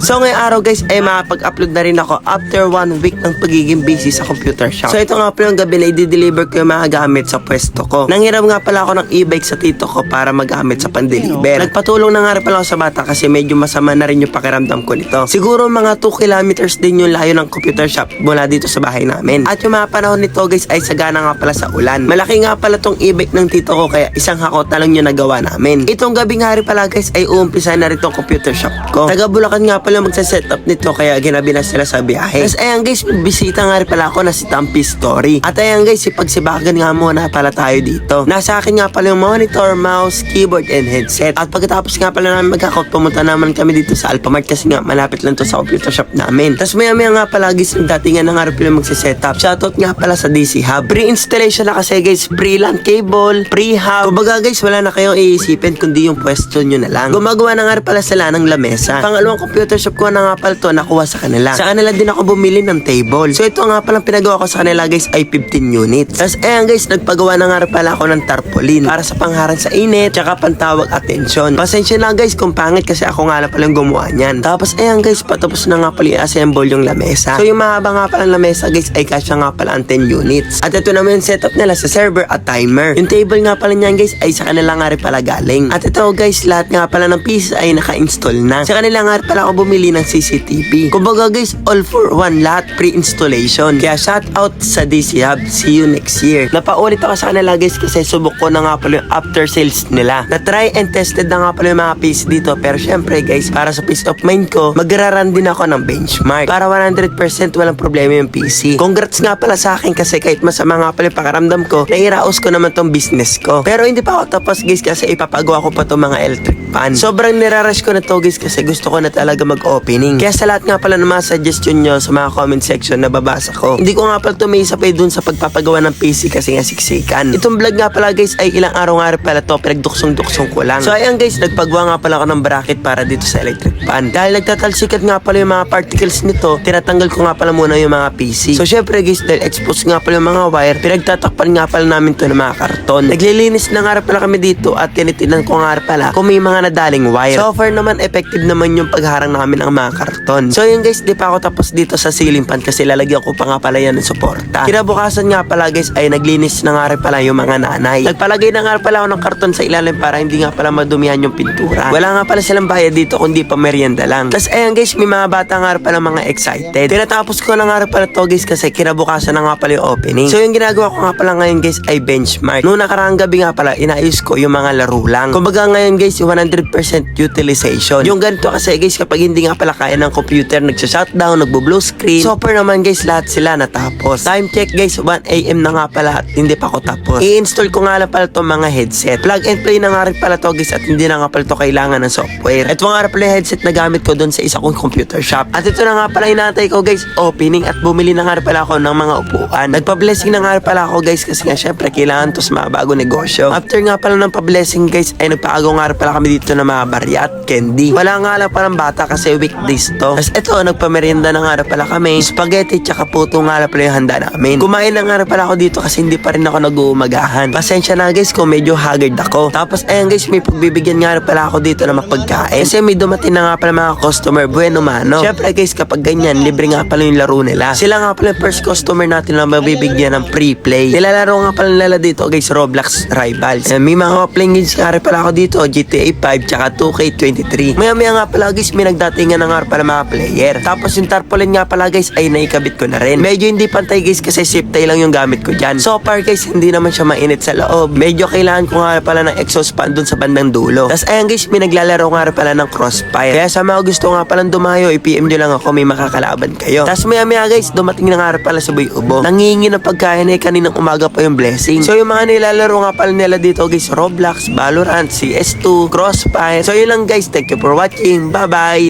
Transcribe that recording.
So ngayong araw guys ay makapag-upload na rin ako after 1 week ng pagiging busy sa computer shop. So ito nga pala yung gabi na i-deliver ko yung mga gamit sa pwesto ko. Nanghiram nga pala ako ng e-bike sa tito ko para magamit sa pan-deliver. Nagpatulong na nga rin pala ako sa bata kasi medyo masama na rin yung pakiramdam ko nito. Siguro mga 2 kilometers din yung layo ng computer shop mula dito sa bahay namin. At yung mga panahon nito guys ay sagana nga pala sa ulan. Malaki nga pala tong e-bike ng tito ko kaya isang hakot na lang yung nagawa namin. Itong gabing hari pala guys ay uumpisa na rin tong computer shop ko. Taga Bulacan nga pala magsa-setup nito kaya ginabi na sila sa biyahe. Tapos ayan guys, bisita nga rin pala ako na si Tampi Story. At ayan guys, ipagsibagan nga muna pala tayo dito. Nasa akin nga pala yung monitor, mouse, keyboard, and headset. At pagkatapos nga pala namin mag-account, pumunta naman kami dito sa Alphamart kasi nga malapit lang to sa computer shop namin. Tapos maya nga pala guys, dating nga nga rin pala magsa-setup. Shoutout nga pala sa DC Hub. Pre-installation na kasi guys, pre-LAN cable, pre-hub. Kumbaga guys, wala na kayong iisipin kundi yung pwesto nyo na lang. Gumagawa na nga rin pala sila ng lamesa. Pangalawang computer shop ko na nga pala to nakuha sa kanila. Sa kanila din ako bumili ng table. So ito nga palang pinagawa ko sa kanila guys ay 15 units. Tapos ayan guys, nagpagawa na nga rin pala ako ng tarpaulin para sa pangharang sa init tsaka pantawag atensyon. Pasensya na guys kung pangit kasi ako nga palang gumawa niyan. Tapos ayan guys, patapos na nga pala i-assemble yung lamesa. So yung mahaba nga palang lamesa guys ay kasya nga pala ang 10 units. At ito naman yung setup nila sa server at timer. Yung table nga pala niyan guys ay sa kanila nga rin pala galing. At ito guys, lahat nga pala ng pieces ay naka-install na. Sa kanila nga rin pala ako bumili ng CCTV. Kumbaga guys, all for one, lahat pre-installation. Kaya shout out sa DC Hub. See you next year. Napaulit ako sa kanila guys kasi subok ko na nga pala yung after sales nila. Na-try and tested na nga pala yung mga piece dito. Pero syempre guys, para sa peace of mind ko, magraran din ako ng benchmark. Para 100% walang problema yung PC. Congrats nga pala sa akin kasi kahit masama nga pala yung pakaramdam ko, nairaos ko naman tong business ko. Pero hindi pa ako tapos guys kasi ipapagawa ko pa tong mga electric fan. Sobrang nirarush ko na to guys kasi gusto ko na talaga mag-opening. Kaya sa lahat nga pala ng mga suggestion nyo sa mga comment section na babasa ko, hindi ko nga pala tumisapay dun sa pagpapagawa ng PC kasi nga siksikan. Itong vlog nga pala guys ay ilang araw nga rin pala to, pinagduksong-duksong ko lang. So ayan guys, nagpagawa nga pala ako ng bracket para dito sa electric fan. Dahil nagtatalsikat nga pala yung mga particles nito, tinatanggal ko nga pala muna yung mga PC. So syempre guys, dahil expose nga pala yung mga wire, pinagtatakpan nga pala namin to ng mga karton. Naglilinis na nga rin pala kami dito at tinitinan ko nga rin pala kung may mga nadaling wire. So far naman, effective naman yung pagharang namin ng mga karton. So yun guys, di pa ako tapos dito sa ceiling fan kasi lalagyan ko pa nga pala yan ng suporta. Kinabukasan nga pala guys ay naglinis na nga rin pala yung mga nanay. Nagpalagay na nga rin pala ako ng karton sa ilalim para hindi nga pala madumihan yung pintura. Wala nga pala silang bayad dito kundi pa merienda lang. Tapos ayan guys, may mga bata nga rin pala mga excited. Tinatapos ko na nga rin pala to guys kasi kinabukasan na nga pala yung opening. So yung ginagawa ko nga pala ngayon guys ay benchmark. Noong nakaraang gabi nga pala inaayos ko yung mga laro lang. Kumbaga ngayon guys 100% utilization. Yung ganito kasi guys kapag hindi nga pala kaya ng computer nagsa-shutdown, nagbo-blue screen. So far naman guys lahat sila natapos. Time check guys 1 AM na nga pala at hindi pa ako tapos. I-install ko nga lang pala itong mga headset. Plug and play na nga rin pala to guys at hindi na nga pala to kailangan ng software. Ito nga rin pala yung headset na gamit ko doon sa isa kong computer shop. At ito na nga pala inaantay ko guys, opening at bumili na nga rin pala ako ng mga upuan. Nagpa-blessing na nga rin pala ako guys kasi nga syempre kailangan to sa mga bagong negosyo. After nga pala ng pa-blessing guys ay nagpaagaw nga rin pala kami dito ng mga barya at candy. Wala nga lang parang bata kasi weekdays to. Tapos ito, nagpamerienda na nga rin pala kami. Spaghetti tsaka puto nga rin pala yung handa namin. Kumain na nga rin pala ako dito kasi hindi pa rin ako nag-uumagahan. Pasensya na guys kung medyo haggard ako. Tapos ayan guys, may pagbibigyan nga rin pala ako dito na mapagkain. Kasi may dumating na nga pala mga customer, bueno mano. Syempre guys, kapag ganyan, libre nga pala yung laro nila. Sila nga pala yung first customer natin na mabibigyan ng free play. Nilalaro nga pala nila dito guys, Roblox Rivals. May mga playing games nga rin pala ako dito, GTA 5 tsaka 2K23. Maya nga pala guys, may nagdatingan na nga rin pala mga player. Tapos yung tarpaulin nga pala guys ay naikabit ko na rin. Medyo hindi pantay guys kasi zip tie lang yung gamit ko dyan. So far guys, hindi naman siya mainit sa loob. Medyo kailangan ko nga pala ng exhaust fan dun sa bandang dulo. Tapos ayan guys, may naglalaro nga rin pala ng Crossfire. Kaya sa mga gusto nga palang dumayo, i-PM nyo lang ako, may makakalaban kayo. Tapos maya guys, dumating na nga rin pala sa Boy Ubo. Nangingi ng pagkain eh, kaninang umaga pa yung blessing. So yung mga nilalaro nga pala nila dito guys, Roblox, Valorant, CS2, Crossfire. So yun lang guys, thank you for watching. Bye bye!